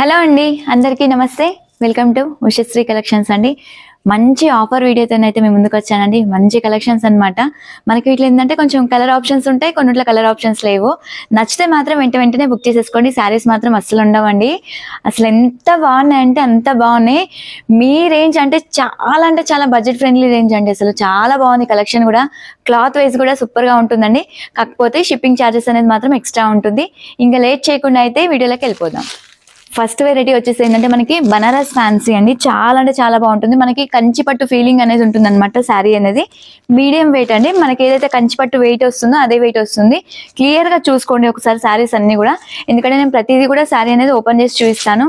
Hello అండి, అందరికీ నమస్తే. వెల్కమ్ టు ఉషశ్రీ కలెక్షన్స్ అండి. మంచి ఆఫర్ వీడియోతోనైతే మేము ముందుకు వచ్చానండి. మంచి కలెక్షన్స్ అనమాట. మనకి వీటిలో ఏంటంటే కొంచెం కలర్ ఆప్షన్స్ ఉంటాయి, కొన్నిట్లో కలర్ ఆప్షన్స్ లేవు. నచ్చితే మాత్రం వెంటనే బుక్ చేసేసుకోండి. శారీస్ మాత్రం అస్సలు ఉండవండి. అసలు ఎంత బాగున్నాయంటే అంత బాగున్నాయి. మీ రేంజ్ అంటే చాలా బడ్జెట్ ఫ్రెండ్లీ రేంజ్ అండి. అసలు చాలా బాగుంది కలెక్షన్ కూడా. క్లాత్ వైజ్ కూడా సూపర్గా ఉంటుందండి. కాకపోతే షిప్పింగ్ ఛార్జెస్ అనేది మాత్రం ఎక్స్ట్రా ఉంటుంది. ఇంకా లేట్ చేయకుండా అయితే వీడియోలోకి వెళ్ళిపోదాం. ఫస్ట్ వెరైటీ వచ్చేసి ఏంటంటే మనకి బనారస్ ఫ్యాన్సీ అండి. చాలా అంటే చాలా బాగుంటుంది. మనకి కంచిపట్టు ఫీలింగ్ అనేది ఉంటుంది అనమాట. శారీ అనేది మీడియం వెయిట్ అండి. మనకి ఏదైతే కంచిపట్టు వెయిట్ వస్తుందో అదే వెయిట్ వస్తుంది. క్లియర్ గా చూసుకోండి ఒకసారి శారీస్ అన్ని కూడా, ఎందుకంటే నేను ప్రతిదీ కూడా శారీ అనేది ఓపెన్ చేసి చూపిస్తాను.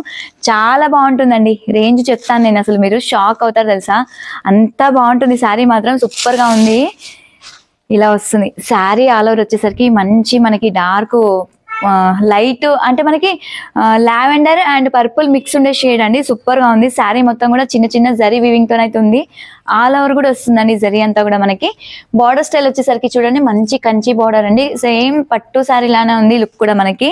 చాలా బాగుంటుందండి. రేంజ్ చెప్తాను నేను, అసలు మీరు షాక్ అవుతారు తెలుసా, అంత బాగుంటుంది. శారీ మాత్రం సూపర్ గా ఉంది. ఇలా వస్తుంది శారీ. ఆల్ ఓవర్ వచ్చేసరికి మంచి మనకి డార్క్ లైట్ అంటే మనకి లావెండర్ అండ్ పర్పుల్ మిక్స్ ఉండే షేడ్ అండి. సూపర్ గా ఉంది. శారీ మొత్తం కూడా చిన్న చిన్న జరీ వీవింగ్ తో అయితే ఉంది. ఆల్ ఓవర్ కూడా వస్తుందండి జరీ అంతా కూడా. మనకి బార్డర్ స్టైల్ వచ్చేసరికి చూడండి, మంచి కంచి బార్డర్ అండి. సేమ్ పట్టు శారీ లానే ఉంది లుక్ కూడా. మనకి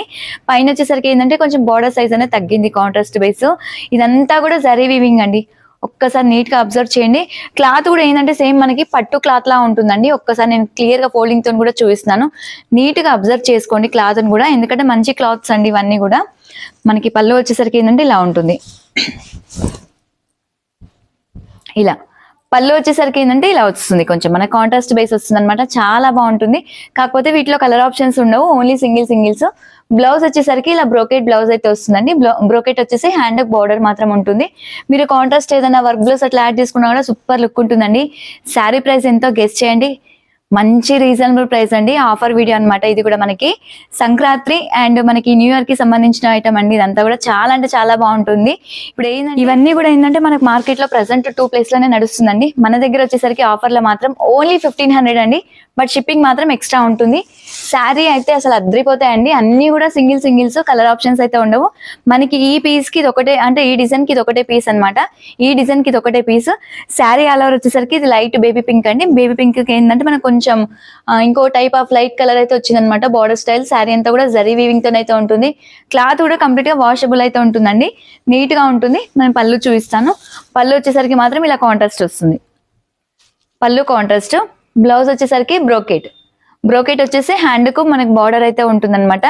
పైన వచ్చేసరికి ఏంటంటే కొంచెం బార్డర్ సైజ్ అనేది తగ్గింది, కాంట్రాస్ట్ బేస్. ఇదంతా కూడా జరీ వీవింగ్ అండి. ఒక్కసారి నీట్ గా అబ్జర్వ్ చేయండి. క్లాత్ కూడా ఏంటంటే సేమ్ మనకి పట్టు క్లాత్ లా ఉంటుందండి. ఒక్కసారి నేను క్లియర్ గా ఫోల్డింగ్ తో కూడా చూపిస్తున్నాను. నీట్ గా అబ్జర్వ్ చేసుకోండి క్లాత్ కూడా, ఎందుకంటే మంచి క్లాత్స్ అండి ఇవన్నీ కూడా. మనకి పళ్ళు వచ్చేసరికి ఏంటంటే ఇలా ఉంటుంది. ఇలా పళ్ళు వచ్చేసరికి ఏంటంటే ఇలా వస్తుంది, కొంచెం మన కాంట్రాస్ట్ బేస్ వస్తుంది అనమాట. చాలా బాగుంటుంది. కాకపోతే వీటిలో కలర్ ఆప్షన్స్ ఉండవు, ఓన్లీ సింగిల్స్. బ్లౌజ్ వచ్చేసరికి ఇలా బ్రోకెట్ బ్లౌజ్ అయితే వస్తుందండి. బ్రోకెట్ వచ్చేసి హ్యాండ్ బార్డర్ మాత్రం ఉంటుంది. మీరు కాంట్రాస్ట్ ఏదైనా వర్క్ బ్లౌజ్ అట్లా యాడ్ చేసుకున్నా కూడా సూపర్ లుక్ ఉంటుందండి. శారీ ప్రైస్ ఎంతో గెస్ చేయండి. మంచి రీజనబుల్ ప్రైస్ అండి. ఆఫర్ వీడియో అనమాట ఇది కూడా. మనకి సంక్రాంతి అండ్ మనకి న్యూ ఇయర్ కి సంబంధించిన ఐటమ్ అండి. ఇదంతా కూడా చాలా అంటే చాలా బాగుంటుంది. ఇప్పుడు ఏంటంటే ఇవన్నీ కూడా ఏంటంటే మనకి మార్కెట్ లో ప్రెసెంట్ 2 ప్లేస్ లోనే నడుస్తుందండి. మన దగ్గర వచ్చేసరికి ఆఫర్ లో మాత్రం ఓన్లీ 1500 అండి. బట్ షిప్పింగ్ మాత్రం ఎక్స్ట్రా ఉంటుంది. శారీ అయితే అసలు అద్రిపోతాయండి. అన్ని కూడా సింగిల్స్, కలర్ ఆప్షన్స్ అయితే ఉండవు. మనకి ఈ పీస్ కి ఇది ఒకటే, అంటే ఈ డిజైన్ కి ఇది ఒకటే పీస్ అనమాట. ఈ డిజైన్ కి ఇది ఒకటే పీస్. శారీ ఆల్ ఓవర్ వచ్చేసరికి ఇది లైట్ బేబీ పింక్ అండి. బేబీ పింక్ కి ఏంటంటే మనకు కొంచెం ఇంకో టైప్ ఆఫ్ లైట్ కలర్ అయితే వచ్చిందనమాట. Border style. శారీ అంతా కూడా జరీ వీవింగ్ తో అయితే ఉంటుంది. క్లాత్ కూడా కంప్లీట్ గా వాషబుల్ అయితే ఉంటుందండి. నీట్ గా ఉంటుంది. నేను పళ్ళు చూపిస్తాను. పళ్ళు వచ్చేసరికి మాత్రం ఇలా కాంట్రాస్ట్ వస్తుంది. పళ్ళు కాంట్రాస్ట్. బ్లౌజ్ వచ్చేసరికి బ్రోకెట్ వచ్చేసి హ్యాండ్ కు మనకి బార్డర్ అయితే ఉంటుంది అనమాట.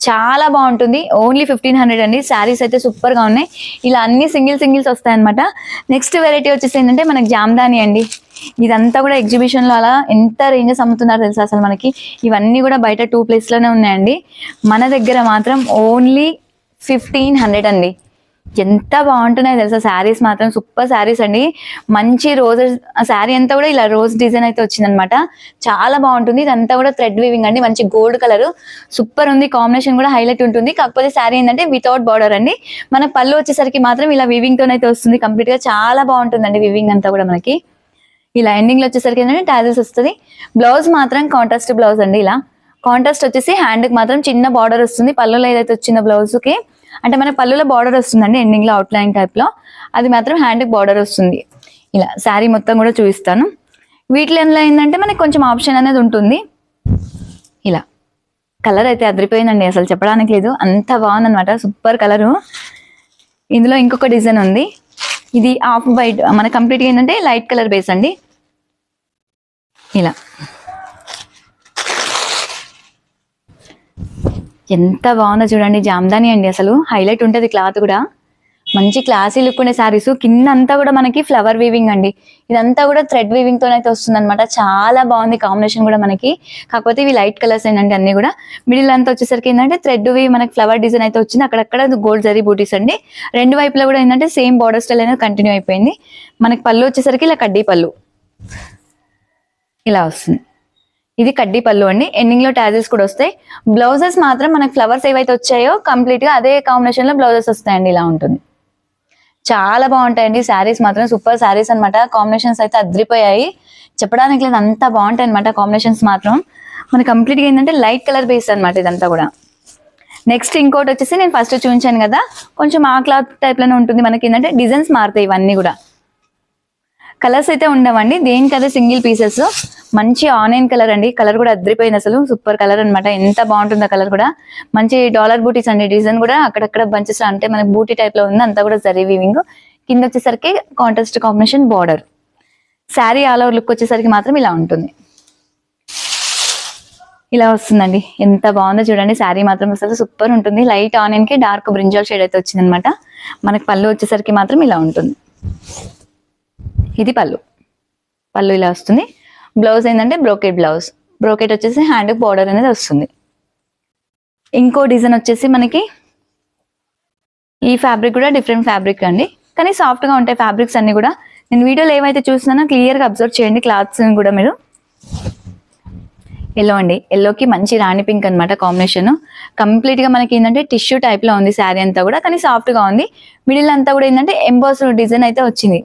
చాలా బాగుంటుంది. ఓన్లీ 1500 అండి. శారీస్ అయితే సూపర్ గా ఉన్నాయి. ఇలా అన్ని సింగిల్స్ వస్తాయి అనమాట. నెక్స్ట్ వెరైటీ వచ్చేసి ఏంటంటే మనకి జామ్దాని అండి. ఇదంతా కూడా ఎగ్జిబిషన్ లో అలా ఎంత రేంజెస్ అమ్ముతున్నారు తెలుసా అసలు. మనకి ఇవన్నీ కూడా బయట 2 ప్లేస్ లోనే ఉన్నాయండి. మన దగ్గర మాత్రం ఓన్లీ 1500 అండి. ఎంత బాగుంటున్నాయి తెలుసా శారీస్ మాత్రం. సూపర్ శారీస్ అండి. మంచి రోజెస్ శారీ అంతా కూడా ఇలా రోజ్ డిజైన్ అయితే వచ్చిందనమాట. చాలా బాగుంటుంది. ఇదంతా కూడా థ్రెడ్ వీవింగ్ అండి. మంచి గోల్డ్ కలర్ సూపర్ ఉంది. కాంబినేషన్ కూడా హైలైట్ ఉంటుంది. కాకపోతే శారీ ఏంటంటే వితౌట్ బార్డర్ అండి. మన పళ్ళు వచ్చేసరికి మాత్రం ఇలా వీవింగ్ తోనైతే వస్తుంది. కంప్లీట్ గా చాలా బాగుంటుందండి వీవింగ్ అంతా కూడా. మనకి ఇలా ఎండింగ్ లో వచ్చేసరికి ఏంటంటే టాజిల్స్ వస్తుంది. బ్లౌజ్ మాత్రం కాంట్రాస్ట్ బ్లౌజ్ అండి. ఇలా కాంట్రాస్ట్ వచ్చేసి హ్యాండ్ కి మాత్రం చిన్న బార్డర్ వస్తుంది. పళ్ళులో ఏదైతే వచ్చిందో బ్లౌజ్ కి, అంటే మన పళ్ళులో బార్డర్ వస్తుందండి ఎండింగ్ లో అవుట్ లైన్ టైప్ లో. అది మాత్రం హ్యాండ్ కి బార్డర్ వస్తుంది. ఇలా శారీ మొత్తం కూడా చూపిస్తాను. వీటిలో ఏంటంటే మనకి కొంచెం ఆప్షన్ అనేది ఉంటుంది. ఇలా కలర్ అయితే అదిరిపోయిందండి. అసలు చెప్పడానికి లేదు, అంత బాగుందన్నమాట. Super colour. ఇందులో ఇంకొక డిజైన్ ఉంది. ఇది ఆఫ్ వైట్, మన కంప్లీట్గా ఏంటంటే లైట్ కలర్ బేస్ అండి. ఇలా ఎంత బాగుందో చూడండి. జామ్దాని అండి. అసలు హైలైట్ ఉంటుంది. క్లాత్ కూడా మంచి క్లాసీ లుక్ ఉండే శారీస్. కింద అంతా కూడా మనకి ఫ్లవర్ వీవింగ్ అండి. ఇదంతా కూడా థ్రెడ్ వీవింగ్ తోనైతే వస్తుంది అనమాట. చాలా బాగుంది కాంబినేషన్ కూడా మనకి. కాకపోతే ఇవి లైట్ కలర్స్ ఏంటంటే అన్ని కూడా. మిడిల్ అంతా వచ్చేసరికి ఏంటంటే థ్రెడ్ మనకి ఫ్లవర్ డిజైన్ అయితే వచ్చింది. అక్కడక్కడ గోల్డ్ జరీ బూటీస్ అండి. రెండు వైపులా కూడా ఏంటంటే సేమ్ బార్డర్ స్టైల్ అనేది కంటిన్యూ అయిపోయింది. మనకి పళ్ళు వచ్చేసరికి ఇలా కడ్డీ పళ్ళు ఇలా వస్తుంది. ఇది కడ్డీ పళ్ళు అండి. ఎండింగ్ లో టాజిల్స్ కూడా వస్తాయి. బ్లౌజెస్ మాత్రం మనకి ఫ్లవర్స్ ఏవైతే వచ్చాయో కంప్లీట్ గా అదే కాంబినేషన్ లో బ్లౌజెస్ వస్తాయండి. ఇలా ఉంటుంది. చాలా బాగుంటాయండి శారీస్ మాత్రం. సూపర్ శారీస్ అనమాట. కాంబినేషన్స్ అయితే అద్రిపోయాయి. చెప్పడానికి లేదు, అంత బాగుంటాయి అనమాట కాంబినేషన్స్ మాత్రం. మనకి కంప్లీట్ గా ఏంటంటే లైట్ కలర్ బేస్ అనమాట ఇదంతా కూడా. నెక్స్ట్ ఇంకోటి వచ్చేసి నేను ఫస్ట్ చూపించాను కదా, కొంచెం ఆ క్లాత్ టైప్ లోనే ఉంటుంది. మనకి ఏంటంటే డిజైన్స్ మారుతాయి ఇవన్నీ కూడా. కలర్స్ అయితే ఉండవండి, దేనికదే సింగిల్ పీసెస్. మంచి ఆనియన్ కలర్ అండి, కలర్ కూడా అద్రిపోయింది అసలు, సూపర్ కలర్ అనమాట. ఎంత బాగుంటుంది ఆ కలర్ కూడా. మంచి డాలర్ బూటీస్ అండి, డిజైన్ కూడా అక్కడక్కడ బంచెస్ అంటే మనకి బూటీ టైప్ లో ఉంది, అంతా కూడా జరీ వీవింగ్. కింద వచ్చేసరికి contrast combination border. Sari all over look వచ్చేసరికి మాత్రం ఇలా ఉంటుంది, ఇలా వస్తుందండి. ఎంత బాగుందో చూడండి, శారీ మాత్రం అసలు సూపర్ ఉంటుంది. లైట్ ఆనియన్ కి డార్క్ బ్రింజాల్ షేడ్ అయితే వచ్చింది అనమాట. మనకి పళ్ళు వచ్చేసరికి మాత్రం ఇలా ఉంటుంది. ఇది పళ్ళు, పళ్ళు ఇలా వస్తుంది. బ్లౌజ్ ఏంటంటే బ్రోకెట్ బ్లౌజ్, బ్రోకెట్ వచ్చేసి హ్యాండ్ బార్డర్ అనేది వస్తుంది. ఇంకో డిజైన్ వచ్చేసి మనకి ఈ ఫ్యాబ్రిక్ కూడా డిఫరెంట్ ఫ్యాబ్రిక్ అండి, కానీ సాఫ్ట్ గా ఉంటాయి ఫ్యాబ్రిక్స్ అన్ని కూడా. నేను వీడియోలో ఏవైతే చూస్తున్నానో క్లియర్ గా అబ్జర్వ్ చేయండి క్లాత్స్ కూడా మీరు. ఎల్లో అండి, ఎల్లోకి మంచి రాణి పింక్ అనమాట కాంబినేషన్. కంప్లీట్ గా మనకి ఏంటంటే టిష్యూ టైప్ లో ఉంది శారీ అంతా కూడా, కానీ సాఫ్ట్ గా ఉంది. మిడిల్ అంతా కూడా ఏంటంటే ఎంబాస్ డిజైన్ అయితే వచ్చింది.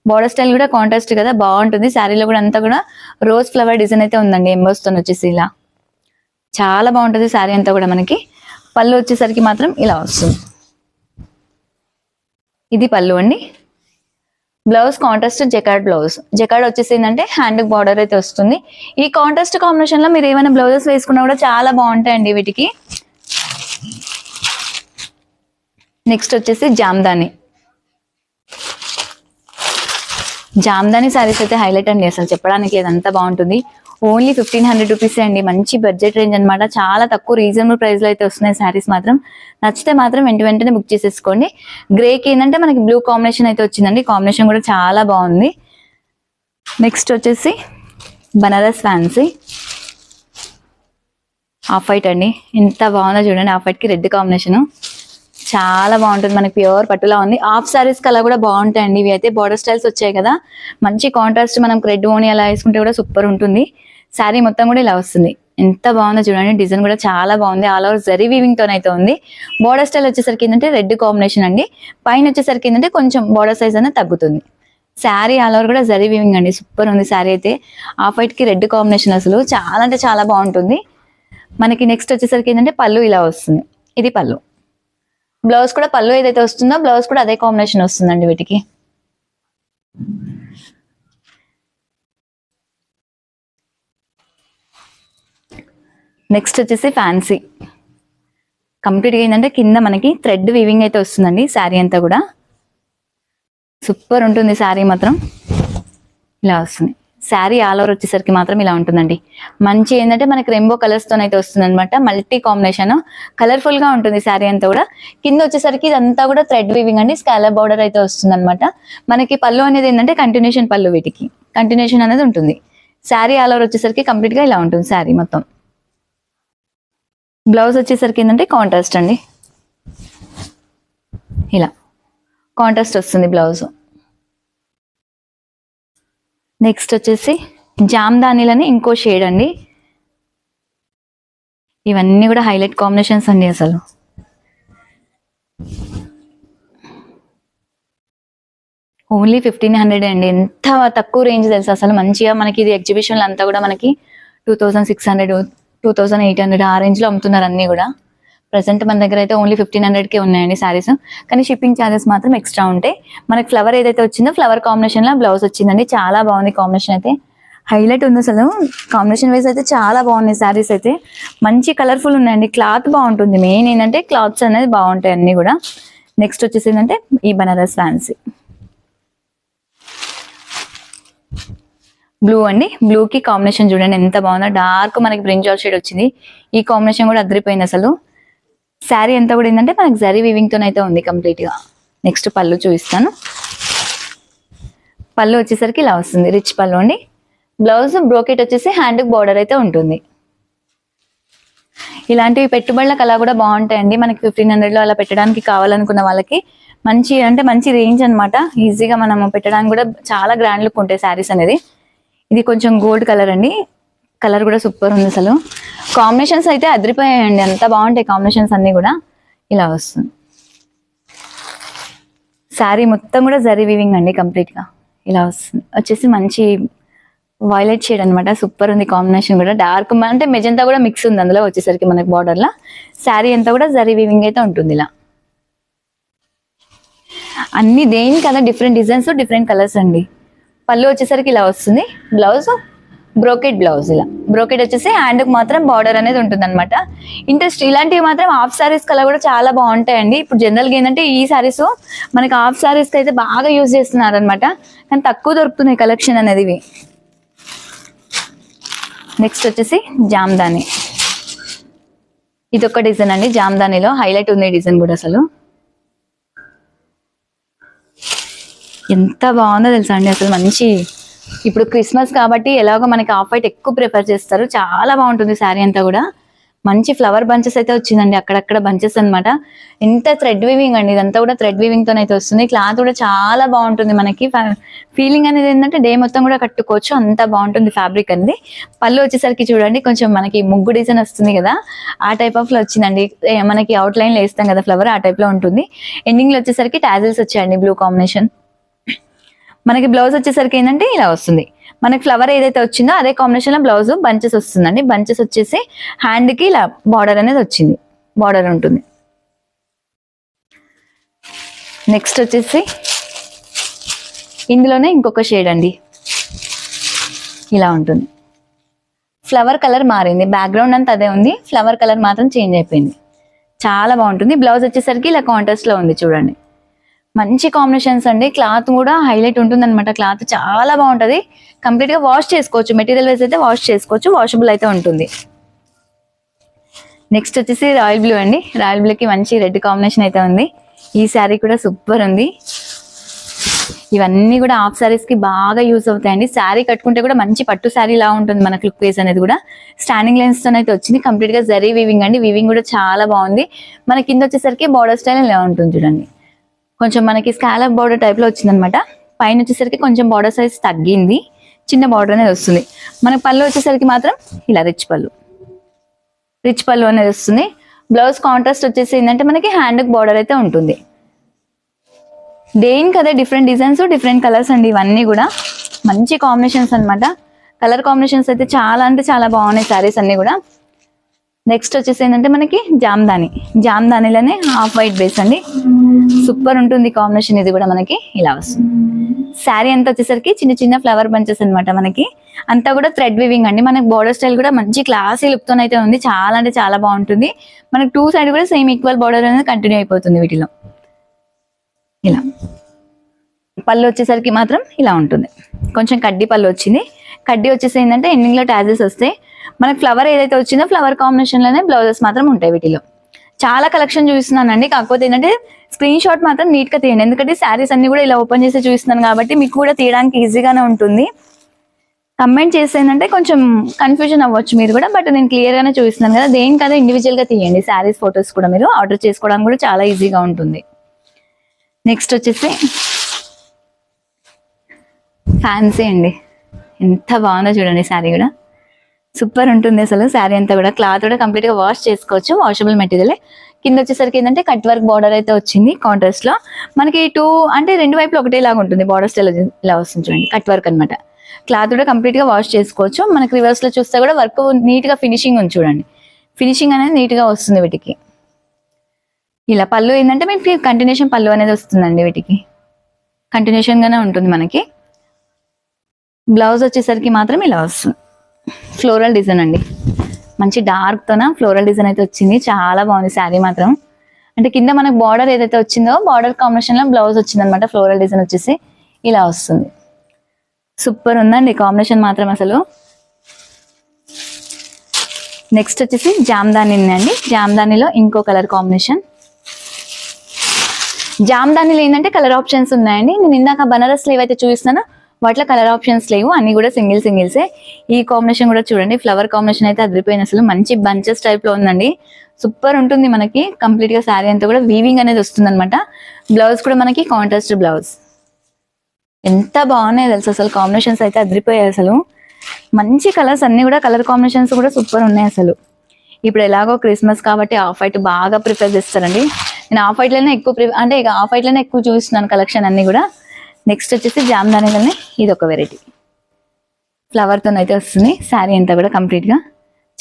బోర్డర్ స్టైల్ కూడా కాంట్రాస్ట్ కదా, బాగుంటుంది. శారీలో కూడా అంతా కూడా రోజ్ ఫ్లవర్ డిజైన్ అయితే ఉందండి ఎంబాస్ తో వచ్చేసి, ఇలా చాలా బాగుంటుంది శారీ అంతా కూడా. మనకి పళ్ళు వచ్చేసరికి మాత్రం ఇలా వస్తుంది, ఇది పళ్ళు అండి. Blouse contrast jacquard blouse, jacquard వచ్చేసి ఏంటంటే హ్యాండ్ బార్డర్ అయితే వస్తుంది. ఈ కాంట్రాస్ట్ కాంబినేషన్ లో మీరు ఏమైనా బ్లౌజెస్ వేసుకున్నా కూడా చాలా బాగుంటాయండి వీటికి. నెక్స్ట్ వచ్చేసి జామ్దాని, జామ్దాని శారీస్ అయితే హైలైట్ అండి, అసలు చెప్పడానికి లేదంతా బాగుంటుంది. ఓన్లీ 1500 రూపీస్ అండి, మంచి బడ్జెట్ రేంజ్ అనమాట. చాలా తక్కువ రీజనబుల్ ప్రైస్ లో అయితే వస్తున్నాయి శారీస్ మాత్రం. నచ్చితే మాత్రం వెంటనే బుక్ చేసేసుకోండి. గ్రేకి ఏంటంటే మనకి బ్లూ కాంబినేషన్ అయితే వచ్చిందండి, కాంబినేషన్ కూడా చాలా బాగుంది. నెక్స్ట్ వచ్చేసి బనారస్ ఫ్యాన్సీ ఆఫ్ వైట్ అండి, ఎంత బాగుందో చూడండి. ఆఫ్ వైట్ కి రెడ్ కాంబినేషన్ చాలా బాగుంటుంది, మనకి ప్యూర్ పట్టులా ఉంది. హాఫ్ సారీస్ కలా కూడా బాగుంటాయండి. ఇవి అయితే బార్డర్ స్టైల్స్ వచ్చాయి కదా, మంచి కాంట్రాస్ట్. మనం రెడ్ ఓని అలా వేసుకుంటే కూడా సూపర్ ఉంటుంది. శారీ మొత్తం కూడా ఇలా వస్తుంది, ఎంత బాగుందో చూడండి. డిజైన్ కూడా చాలా బాగుంది, ఆల్ ఓవర్ జరీ వీవింగ్ తోనే అయితే ఉంది. బార్డర్ స్టైల్ వచ్చేసరికి ఏంటంటే రెడ్ కాంబినేషన్ అండి, పైన వచ్చేసరికి ఏంటంటే కొంచెం బార్డర్ సైజ్ అనేది తగ్గుతుంది. శారీ ఆల్ ఓవర్ కూడా జరీ వీవింగ్ అండి, సూపర్ ఉంది శారీ అయితే. ఆఫ్ వైట్ కి రెడ్ కాంబినేషన్ అసలు చాలా అంటే చాలా బాగుంటుంది. మనకి నెక్స్ట్ వచ్చేసరికి ఏంటంటే పళ్ళు ఇలా వస్తుంది, ఇది పళ్ళు. బ్లౌజ్ కూడా పళ్ళు ఏదైతే వస్తుందో బ్లౌజ్ కూడా అదే కాంబినేషన్ వస్తుందండి వీటికి. నెక్స్ట్ వచ్చేసి ఫ్యాన్సీ, కంప్లీట్ గా ఏంటంటే కింద మనకి థ్రెడ్ వీవింగ్ అయితే వస్తుందండి. శారీ అంతా కూడా సూపర్ ఉంటుంది, శారీ మాత్రం ఇలా వస్తుంది. శారీ ఆల్ ఓవర్ వచ్చేసరికి మాత్రం ఇలా ఉంటుందండి. మంచి ఏంటంటే మనకి రెయిన్బో కలర్స్ తో అయితే వస్తుంది అనమాట, మల్టీ కాంబినేషన్, కలర్ఫుల్ గా ఉంటుంది శారీ అంతా కూడా. కింద వచ్చేసరికి ఇదంతా కూడా థ్రెడ్ వీవింగ్ అండి, స్కాలప్ బోర్డర్ అయితే వస్తుంది అనమాట. మనకి పళ్ళు అనేది ఏంటంటే కంటిన్యూషన్ పళ్ళు, వీటికి కంటిన్యూషన్ అనేది ఉంటుంది. శారీ ఆల్ ఓవర్ వచ్చేసరికి కంప్లీట్ గా ఇలా ఉంటుంది శారీ మొత్తం. బ్లౌజ్ వచ్చేసరికి ఏంటంటే కాంట్రాస్ట్ అండి, ఇలా కాంట్రాస్ట్ వస్తుంది బ్లౌజ్. నెక్స్ట్ వచ్చేసి జామ్దానీలని ఇంకో షేడ్ అండి. ఇవన్నీ కూడా హైలైట్ కాంబినేషన్స్ అండి అసలు. ఓన్లీ 1500 అండి, ఎంత తక్కువ రేంజ్ తెలుసు అసలు. మంచిగా మనకి ఇది ఎగ్జిబిషన్లు అంతా కూడా మనకి 2600 2800 ఆ రేంజ్ లో అమ్ముతున్నారు అన్ని కూడా. ప్రెసెంట్ మన దగ్గర అయితే ఓన్లీ 1500కే ఉన్నాయండి శారీస్, కానీ షిప్పింగ్ ఛార్జెస్ మాత్రం ఎక్స్ట్రా ఉంటాయి. మనకి ఫ్లవర్ ఏదైతే వచ్చిందో ఫ్లవర్ కాంబినేషన్ లో బ్లౌజ్ వచ్చిందండి, చాలా బాగుంది కాంబినేషన్ అయితే, హైలైట్ ఉంది అసలు. కాంబినేషన్ వైజ్ అయితే చాలా బాగున్నాయి శారీస్ అయితే, మంచి కలర్ఫుల్ ఉన్నాయండి. క్లాత్ బాగుంటుంది, మెయిన్ ఏంటంటే క్లాత్స్ అనేది బాగుంటాయి అన్ని కూడా. నెక్స్ట్ వచ్చేసి ఏంటంటే ఈ బనారస్ ఫ్యాన్సీ బ్లూ అండి, బ్లూ కి కాంబినేషన్ చూడండి ఎంత బాగుందో, డార్క్ మనకి బ్రింజాల్ షేడ్ వచ్చింది. ఈ కాంబినేషన్ కూడా అదిరిపోయింది అసలు. శారీ అంతా కూడా ఏంటంటే మనకి జరీ వీవింగ్ తోనైతే ఉంది కంప్లీట్ గా. నెక్స్ట్ పళ్ళు చూపిస్తాను. పళ్ళు వచ్చేసరికి ఇలా వస్తుంది, రిచ్ పళ్ళు అండి. బ్లౌజ్ బ్రోకెట్ వచ్చేసి హ్యాండ్ బార్డర్ అయితే ఉంటుంది. ఇలాంటివి పెట్టుబడులకు అలా కూడా బాగుంటాయండి. మనకి 1500 లో అలా పెట్టడానికి కావాలనుకున్న వాళ్ళకి మంచి అంటే మంచి రేంజ్ అనమాట. ఈజీగా మనం పెట్టడానికి కూడా చాలా గ్రాండ్ లుక్ ఉంటాయి శారీస్ అనేది. ఇది కొంచెం గోల్డ్ కలర్ అండి, కలర్ కూడా సూపర్ ఉంది అసలు. కాంబినేషన్స్ అయితే అదిరిపోయాయండి, అంత బాగుంటాయి కాంబినేషన్స్ అన్ని కూడా. ఇలా వస్తుంది శారీ మొత్తం కూడా జరీ వీవింగ్ అండి కంప్లీట్ గా. ఇలా వస్తుంది వచ్చేసి మంచి వైలెట్ షేడ్ అనమాట, సూపర్ ఉంది కాంబినేషన్ కూడా. డార్క్ అంటే మెజంతా కూడా మిక్స్ ఉంది అందులో వచ్చేసరికి మనకి బార్డర్ లా. శారీ అంతా కూడా జరీ వీవింగ్ అయితే ఉంటుంది ఇలా. అన్ని దేని కదా డిఫరెంట్ డిజైన్స్ డిఫరెంట్ కలర్స్ అండి. పళ్ళు వచ్చేసరికి ఇలా వస్తుంది. బ్లౌజ్ బ్రోకెట్ బ్లౌజ్, ఇలా బ్రోకెట్ వచ్చేసి హ్యాండ్కి మాత్రం బార్డర్ అనేది ఉంటుంది అనమాట. ఇంట్రెస్ట్ ఇలాంటివి మాత్రం హాఫ్ సారీస్ కల్లా కూడా చాలా బాగుంటాయండి. ఇప్పుడు జనరల్గా ఏంటంటే ఈ సారీస్ మనకి హాఫ్ సారీస్కి అయితే బాగా యూజ్ చేస్తున్నారు అనమాట, కానీ తక్కువ దొరుకుతున్నాయి కలెక్షన్ అనేది ఇవి. నెక్స్ట్ వచ్చేసి జామ్దాని, ఇదొక డిజైన్ అండి. జామ్దానిలో హైలైట్ ఉంది డిజైన్ కూడా, అసలు ఎంత బాగుందో తెలుసా అండి. అసలు మంచి, ఇప్పుడు క్రిస్మస్ కాబట్టి ఎలాగో మనకి ఆఫ్ వైట్ ఎక్కువ ప్రిఫర్ చేస్తారు. చాలా బాగుంటుంది శారీ అంతా కూడా. మంచి ఫ్లవర్ బంచెస్ అయితే వచ్చిందండి, అక్కడక్కడ బంచెస్ అనమాట. ఎంత థ్రెడ్ వీవింగ్ అండి, ఇదంతా కూడా థ్రెడ్ వీవింగ్ తో అయితే వస్తుంది. క్లాత్ కూడా చాలా బాగుంటుంది. మనకి ఫీలింగ్ అనేది ఏంటంటే డే మొత్తం కూడా కట్టుకోవచ్చు, అంత బాగుంటుంది ఫ్యాబ్రిక్ అనేది. పళ్ళు వచ్చేసరికి చూడండి కొంచెం మనకి ముగ్గు డిజైన్ వస్తుంది కదా, ఆ టైప్ ఆఫ్ లో వచ్చిందండి. మనకి అవుట్ లైన్ లో వేస్తాం కదా ఫ్లవర్, ఆ టైప్ లో ఉంటుంది. ఎండింగ్ లో వచ్చేసరికి టాజిల్స్ వచ్చాయండి, బ్లూ కాంబినేషన్. మనకి బ్లౌజ్ వచ్చేసరికి ఏంటంటే ఇలా వస్తుంది. మనకి ఫ్లవర్ ఏదైతే వచ్చిందో అదే కాంబినేషన్ లో బ్లౌజ్ బంచెస్ వస్తుందండి. బంచెస్ వచ్చేసి హ్యాండ్ కి ఇలా బార్డర్ అనేది వచ్చింది, బార్డర్ ఉంటుంది. నెక్స్ట్ వచ్చేసి ఇందులోనే ఇంకొక షేడ్ అండి, ఇలా ఉంటుంది. ఫ్లవర్ కలర్ మారింది, బ్యాక్గ్రౌండ్ అంతా అదే ఉంది, ఫ్లవర్ కలర్ మాత్రం చేంజ్ అయిపోయింది. చాలా బాగుంటుంది. బ్లౌజ్ వచ్చేసరికి ఇలా కాంట్రాస్ట్ లో ఉంది చూడండి. మంచి కాంబినేషన్స్ అండి. క్లాత్ కూడా హైలైట్ ఉంటుంది అనమాట. క్లాత్ చాలా బాగుంటది. కంప్లీట్ గా వాష్ చేసుకోవచ్చు, మెటీరియల్ వైజ్ అయితే వాష్ చేసుకోవచ్చు, వాషబుల్ అయితే ఉంటుంది. నెక్స్ట్ వచ్చేసి రాయల్ బ్లూ అండి. రాయల్ బ్లూ కి మంచి రెడ్ కాంబినేషన్ అయితే ఉంది. ఈ శారీ కూడా సూపర్ ఉంది. ఇవన్నీ కూడా హాఫ్ శారీస్ కి బాగా యూజ్ అవుతాయండి. శారీ కట్టుకుంటే కూడా మంచి పట్టు శారీ లా ఉంటుంది మనకు. లుక్ వేస్ అనేది కూడా స్టాండింగ్ లైన్స్ తో అయితే వచ్చింది. కంప్లీట్ గా జరీ వీవింగ్ అండి. వీవింగ్ కూడా చాలా బాగుంది. మన కింద వచ్చేసరికి బార్డర్ స్టైల్ ఇలా ఉంటుంది చూడండి. కొంచెం మనకి స్కాలప్ బార్డర్ టైప్ లో వచ్చింది అనమాట. పైన వచ్చేసరికి కొంచెం బార్డర్ సైజ్ తగ్గింది, చిన్న బార్డర్ అనేది వస్తుంది. మనకి పళ్ళు వచ్చేసరికి మాత్రం ఇలా రిచ్ పళ్ళు అనేది వస్తుంది. బ్లౌజ్ కాంట్రాస్ట్ వచ్చేసి ఏంటంటే మనకి హ్యాండ్ బార్డర్ అయితే ఉంటుంది. దేనికి అదే డిఫరెంట్ డిజైన్స్, డిఫరెంట్ కలర్స్ అండి. ఇవన్నీ కూడా మంచి కాంబినేషన్స్ అనమాట. కలర్ కాంబినేషన్స్ అయితే చాలా అంటే చాలా బాగున్నాయి శారీస్ అన్ని కూడా. నెక్స్ట్ వచ్చేసి ఏంటంటే మనకి జామ్దానిలోనే హాఫ్ వైట్ బేస్ అండి. సూపర్ ఉంటుంది కాంబినేషన్. ఇది కూడా మనకి ఇలా వస్తుంది. శారీ అంతా వచ్చేసరికి చిన్న చిన్న ఫ్లవర్ బంచెస్ అనమాట. మనకి అంతా కూడా థ్రెడ్ వీవింగ్ అండి. మనకి బార్డర్ స్టైల్ కూడా మంచి క్లాసీ లుక్ తో అయితే ఉంది. చాలా అంటే చాలా బాగుంటుంది. మనకి టూ సైడ్ కూడా సేమ్ ఈక్వల్ బార్డర్ అనేది కంటిన్యూ అయిపోతుంది వీటిలో. ఇలా పళ్ళు వచ్చేసరికి మాత్రం ఇలా ఉంటుంది. కొంచెం కడ్డీ పళ్ళు వచ్చింది. కడ్డీ వచ్చేసి ఏంటంటే ఎండింగ్ లో టాజెస్ వస్తాయి. మనకి ఫ్లవర్ ఏదైతే వచ్చిందో ఫ్లవర్ కాంబినేషన్ లోనే బ్లౌజెస్ మాత్రం ఉంటాయి వీటిలో. చాలా కలెక్షన్ చూపిస్తున్నానండి. కాకపోతే ఏంటంటే స్క్రీన్ షాట్ మాత్రం నీట్ గా తీయండి, ఎందుకంటే శారీస్ అన్ని కూడా ఇలా ఓపెన్ చేసి చూపిస్తున్నాను కాబట్టి మీకు కూడా తీయడానికి ఈజీగానే ఉంటుంది. కమెంట్ చేస్తే ఏంటంటే కొంచెం కన్ఫ్యూజన్ అవ్వచ్చు మీరు కూడా, బట్ నేను క్లియర్ గానే చూపిస్తున్నాను కదా. దేనికదే ఇండివిజువల్ గా తీయండి. శారీస్ ఫొటోస్ కూడా మీరు ఆర్డర్ చేసుకోవడానికి కూడా చాలా ఈజీగా ఉంటుంది. నెక్స్ట్ వచ్చేసి ఫ్యాన్సీ అండి. ఎంత బాగుందో చూడండి. శారీ కూడా సూపర్ ఉంటుంది అసలు. శారీ అంతా కూడా క్లాత్ కూడా కంప్లీట్ గా వాష్ చేసుకోవచ్చు, వాషబుల్ మెటీరియల్. కింద వచ్చేసరికి ఏంటంటే కట్ వర్క్ బార్డర్ అయితే వచ్చింది కాంట్రాస్ట్ లో. మనకి అంటే రెండు వైపులు ఒకటేలాగా ఉంటుంది. బార్డర్ స్టైల్ ఇలా వస్తుంది చూడండి, కట్ వర్క్ అనమాట. క్లాత్ కూడా కంప్లీట్ గా వాష్ చేసుకోవచ్చు. మనకి రివర్స్ లో చూస్తే కూడా వర్క్ నీట్ గా ఫినిషింగ్ ఉంది చూడండి. ఫినిషింగ్ అనేది నీట్ గా వస్తుంది వీటికి. ఇలా పళ్ళు ఏంటంటే మీకు కంటిన్యూషన్ పళ్ళు అనేది వస్తుందండి. వీటికి కంటిన్యూషన్ గానే ఉంటుంది మనకి. బ్లౌజ్ వచ్చేసరికి మాత్రం ఇలా వస్తుంది. ఫ్లోరల్ డిజైన్ అండి. మంచి డార్క్ తోన ఫ్లోరల్ డిజైన్ అయితే వచ్చింది. చాలా బాగుంది శారీ మాత్రం. అంటే కింద మనకు బార్డర్ ఏదైతే వచ్చిందో బార్డర్ కాంబినేషన్ లో బ్లౌజ్ వచ్చింది అనమాట. ఫ్లోరల్ డిజైన్ వచ్చేసి ఇలా వస్తుంది. సూపర్ ఉందండి కాంబినేషన్ మాత్రం అసలు. నెక్స్ట్ వచ్చేసి జామ్దాని అండి. జామ్దానిలో ఇంకో కలర్ కాంబినేషన్. జామ్దానిలో ఏంటంటే కలర్ ఆప్షన్స్ ఉన్నాయండి. నేను ఇందాక బనారస్ లేవ్ అయితే చూపిస్తాను, వాటిలో కలర్ ఆప్షన్స్ లేవు, అన్ని కూడా సింగిల్సే. ఈ కాంబినేషన్ కూడా చూడండి, ఫ్లవర్ కాంబినేషన్ అయితే అదిరిపోయింది అసలు. మంచి బంచెస్ టైప్ లో ఉందండి. సూపర్ ఉంటుంది మనకి. కంప్లీట్ గా శారీ అంతా కూడా వీవింగ్ అనేది వస్తుంది అనమాట. బ్లౌజ్ కూడా మనకి కాంట్రాస్ట్ బ్లౌజ్. ఎంత బాగున్నాయి తెలుసు అసలు. కాంబినేషన్స్ అయితే అదిరిపోయాయి అసలు. మంచి కలర్స్ అన్ని కూడా, కలర్ కాంబినేషన్స్ కూడా సూపర్ ఉన్నాయి అసలు. ఇప్పుడు ఎలాగో క్రిస్మస్ కాబట్టి ఆఫ్ వైట్ బాగా ప్రిఫర్ చేస్తారండి. నేను ఆఫ్ వైట్ లోనే ఎక్కువ అంటే ఇక ఆఫ్ వైట్ లోనే ఎక్కువ చూస్తున్నాను కలెక్షన్ అన్ని కూడా. నెక్స్ట్ వచ్చేసి జామ్దానిలోనే ఇది ఒక వెరైటీ, ఫ్లవర్ తో అయితే వస్తుంది. శారీ అంతా కూడా కంప్లీట్ గా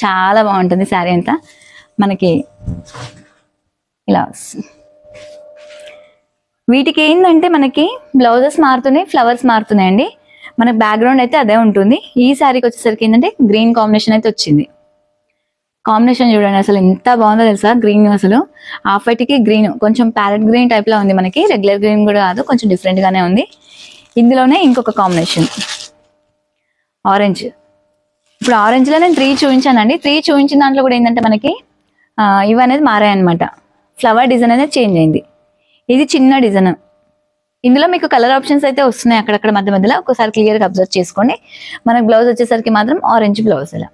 చాలా బాగుంటుంది. శారీ అంతా మనకి ఇలా వస్తుంది. వీటికి ఏంటంటే మనకి బ్లౌజెస్ మారుతున్నాయి, ఫ్లవర్స్ మారుతున్నాయండి. మనకు బ్యాక్గ్రౌండ్ అయితే అదే ఉంటుంది. ఈ శారీకి వచ్చేసరికి ఏంటంటే గ్రీన్ కాంబినేషన్ అయితే వచ్చింది. కాంబినేషన్ చూడండి అసలు ఎంత బాగుందో తెలుసా. గ్రీన్ అసలు ఆఫ్ వైట్ కి గ్రీన్ కొంచెం ప్యారెట్ గ్రీన్ టైప్ లో ఉంది మనకి. రెగ్యులర్ గ్రీన్ కూడా కాదు, కొంచెం డిఫరెంట్ గానే ఉంది. ఇందులోనే ఇంకొక కాంబినేషన్ ఆరెంజ్. ఇప్పుడు ఆరెంజ్ లో నేను 3 చూపించానండి. 3 చూపించిన దాంట్లో కూడా ఏంటంటే మనకి ఇవి అనేది మారాయన్నమాట. ఫ్లవర్ డిజైన్ అనేది చేంజ్ అయింది. ఇది చిన్న డిజైన్. ఇందులో మీకు కలర్ ఆప్షన్స్ అయితే వస్తున్నాయి అక్కడక్కడ మధ్య మధ్యలో, ఒకసారి క్లియర్ గా అబ్జర్వ్ చేసుకోండి. మనకు బ్లౌజ్ వచ్చేసరికి మాత్రం ఆరెంజ్ బ్లౌజ్. ఇలా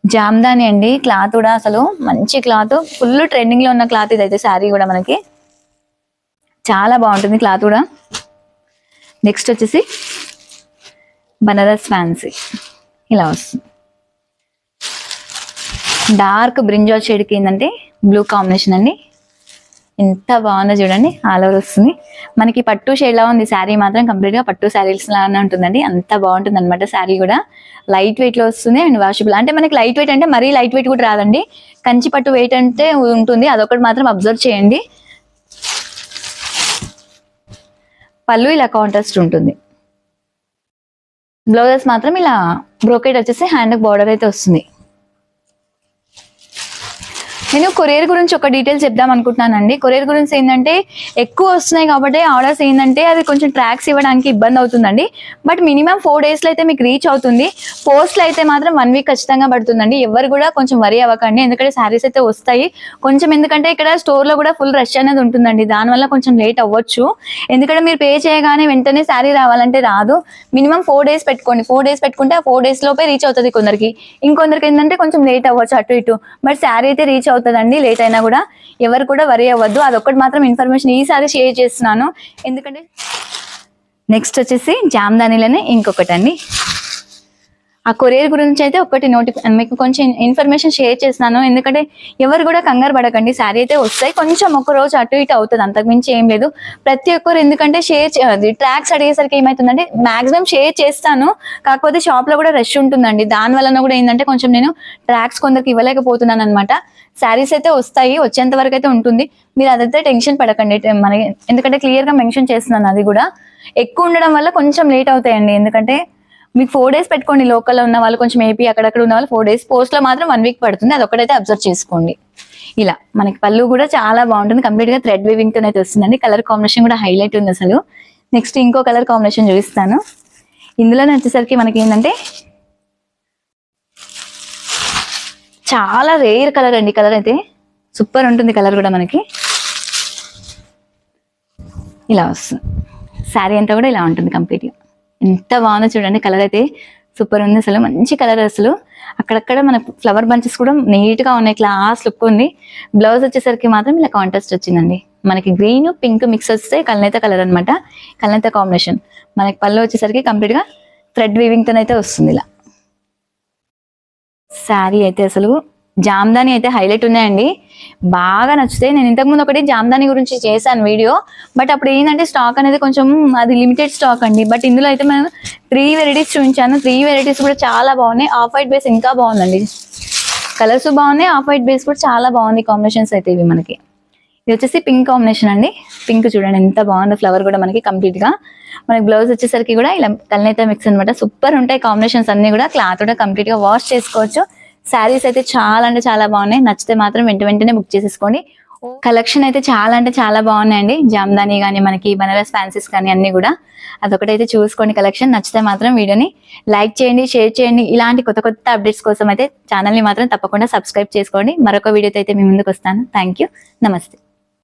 జామ్దాని అండి. క్లాత్ కూడా అసలు మంచి క్లాత్, ఫుల్ ట్రెండింగ్ లో ఉన్న క్లాత్ ఇదైతే. శారీ కూడా మనకి చాలా బాగుంటుంది క్లాత్ కూడా. నెక్స్ట్ వచ్చేసి బనారస్ ఫ్యాన్సీ. ఇలా వస్తుంది. డార్క్ బ్రింజాల్ షేడ్ కి ఏంటంటే బ్లూ కాంబినేషన్ అండి. ఎంత బాగుందో చూడండి. ఆల్ ఓవర్ వస్తుంది మనకి. పట్టు షేడ్ లా ఉంది శారీ మాత్రం. కంప్లీట్ గా పట్టు శారీస్ లానే ఉంటుందండి. అంత బాగుంటుంది అనమాట. శారీ కూడా లైట్ వెయిట్ లో వస్తుంది అండ్ వాషబుల్. అంటే మనకి లైట్ వెయిట్ అంటే మరీ లైట్ వెయిట్ కూడా రాదండి. కంచి పట్టు వెయిట్ అంటే ఉంటుంది, అదొకటి మాత్రం అబ్జర్వ్ చేయండి. పళ్ళు ఇలా కాంట్రాస్ట్ ఉంటుంది. బ్లౌజెస్ మాత్రం ఇలా బ్రోకెట్ వచ్చేసి హ్యాండ్ బార్డర్ అయితే వస్తుంది. నేను కొరియర్ గురించి ఒక డీటెయిల్స్ చెప్దాం అనుకుంటున్నానండి. కొరియర్ గురించి ఏంటంటే ఎక్కువ వస్తున్నాయి కాబట్టి ఆర్డర్స్ ఏంటంటే అది కొంచెం ట్రాక్స్ ఇవ్వడానికి ఇబ్బంది అవుతుందండి. బట్ మినిమం 4 days లో అయితే మీకు రీచ్ అవుతుంది. పోస్ట్లో అయితే మాత్రం 1 week ఖచ్చితంగా పడుతుందండి. ఎవరు కూడా కొంచెం వరీ అవ్వకండి, ఎందుకంటే శారీస్ అయితే వస్తాయి కొంచెం. ఎందుకంటే ఇక్కడ స్టోర్లో కూడా ఫుల్ రష్ అనేది ఉంటుందండి, దానివల్ల కొంచెం లేట్ అవ్వచ్చు. ఎందుకంటే మీరు పే చేయగానే వెంటనే శారీ రావాలంటే రాదు. మినిమం 4 days పెట్టుకోండి. 4 days పెట్టుకుంటే ఆ 4 days లోపే రీచ్ అవుతుంది కొందరికి. ఇంకొందరికి ఏంటంటే కొంచెం లేట్ అవ్వచ్చు అటు ఇటు. బట్ శారీ అయితే రీచ్ అవుతుందండి లేట్ అయినా కూడా. ఎవరు కూడా వరీ అవ్వద్దు. అదొక్కటి మాత్రం ఇన్ఫర్మేషన్ ఈసారి షేర్ చేస్తున్నాను. ఎందుకంటే నెక్స్ట్ వచ్చేసి జామ్దానిలోనే ఇంకొకటి అండి. ఆ కొరియర్ గురించి అయితే ఒకటి మీకు కొంచెం ఇన్ఫర్మేషన్ షేర్ చేస్తున్నాను. ఎందుకంటే ఎవరు కూడా కంగారు పడకండి. శారీ అయితే వస్తాయి, కొంచెం ఒక రోజు అటు ఇటు అవుతుంది, అంతకుమించి ఏం లేదు. ప్రతి ఒక్కరు ఎందుకంటే ట్రాక్స్ అడిగేసరికి ఏమవుతుందంటే మాక్సిమం షేర్ చేస్తాను, కాకపోతే షాప్ లో కూడా రష్ ఉంటుందండి. దాని వలన కూడా ఏంటంటే కొంచెం నేను ట్రాక్స్ కొందరికి ఇవ్వలేకపోతున్నాను అనమాట. శారీస్ అయితే వస్తాయి, వచ్చేంత వరకు అయితే ఉంటుంది. మీరు అదైతే టెన్షన్ పడకండి మనకి, ఎందుకంటే క్లియర్ గా మెన్షన్ చేస్తున్నాను. అది కూడా ఎక్కువ ఉండడం వల్ల కొంచెం లేట్ అవుతాయండి. ఎందుకంటే మీకు 4 days పెట్టుకోండి. లోకల్లో ఉన్న వాళ్ళు, కొంచెం ఏపీ అక్కడక్కడ ఉన్న వాళ్ళు 4 days, పోస్ట్ లో మాత్రం 1 week పడుతుంది. అదొకటైతే అబ్జర్వ్ చేసుకోండి. ఇలా మనకి పళ్ళు కూడా చాలా బాగుంటుంది. కంప్లీట్ గా థ్రెడ్ వీవింగ్ తో అయితే వస్తుందండి. కలర్ కాంబినేషన్ కూడా హైలైట్ ఉంది అసలు. నెక్స్ట్ ఇంకో కలర్ కాంబినేషన్ చూపిస్తాను. ఇందులోనే వచ్చేసరికి మనకి ఏంటంటే చాలా రేర్ కలర్ అండి. కలర్ అయితే సూపర్ ఉంటుంది. కలర్ కూడా మనకి ఇలా వస్తుంది. శారీ అంతా కూడా ఇలా ఉంటుంది కంప్లీట్ గా. ఎంత బాగుందో చూడండి. కలర్ అయితే సూపర్ ఉంది అసలు. మంచి కలర్ అసలు. అక్కడక్కడ మన ఫ్లవర్ బంచెస్ కూడా నీట్ గా ఉన్నాయి. క్లాస్ లుక్ ఉంది. బ్లౌజ్ వచ్చేసరికి మాత్రం ఇలా కాంట్రాస్ట్ వచ్చిందండి. మనకి గ్రీన్ పింక్ మిక్స్ వస్తే కల్నేత కలర్ అనమాట. కల్నేత కాంబినేషన్. మనకి పళ్ళు వచ్చేసరికి కంప్లీట్ గా థ్రెడ్ వీవింగ్ తోనైతే వస్తుంది. ఇలా శారీ అయితే అసలు జామ్దాని అయితే హైలైట్ ఉన్నాయండి. బాగా నచ్చుతాయి. నేను ఇంతకుముందు ఒకటి జామ్దాని గురించి చేశాను వీడియో, బట్ అప్పుడు ఏంటంటే స్టాక్ అనేది కొంచెం అది లిమిటెడ్ స్టాక్ అండి. బట్ ఇందులో అయితే మనం 3 varieties చూపించాను. 3 varieties కూడా చాలా బాగున్నాయి. ఆఫ్ వైట్ బేస్ ఇంకా బాగుందండి. కలర్స్ బాగున్నాయి, ఆఫ్ వైట్ బేస్ కూడా చాలా బాగుంది. కాంబినేషన్స్ అయితే ఇవి మనకి. ఇది వచ్చేసి పింక్ కాంబినేషన్ అండి. పింక్ చూడండి ఎంత బాగుందో. ఫ్లవర్ కూడా మనకి కంప్లీట్ గా. మనకి బ్లౌజ్ వచ్చేసరికి కూడా ఇలా కల్నేత మిక్స్ అనమాట. సూపర్ ఉంటాయి కాంబినేషన్స్ అన్ని కూడా. క్లాత్ కూడా కంప్లీట్ గా వాష్ చేసుకోవచ్చు. శారీస్ అయితే చాలా అంటే చాలా బాగున్నాయి. నచ్చితే మాత్రం వెంటనే బుక్ చేసేసుకోండి. కలెక్షన్ అయితే చాలా అంటే చాలా బాగున్నాయండి. జామ్దాని కానీ మనకి బనారస్ ఫ్యాన్సీస్ కానీ అన్ని కూడా. అదొకటైతే చూసుకోండి కలెక్షన్. నచ్చితే మాత్రం వీడియోని లైక్ చేయండి, షేర్ చేయండి. ఇలాంటి కొత్త అప్డేట్స్ కోసం అయితే ఛానల్ని మాత్రం తప్పకుండా సబ్స్క్రైబ్ చేసుకోండి. మరొక వీడియోతో అయితే మీ ముందుకు వస్తాను. Thank you. నమస్తే.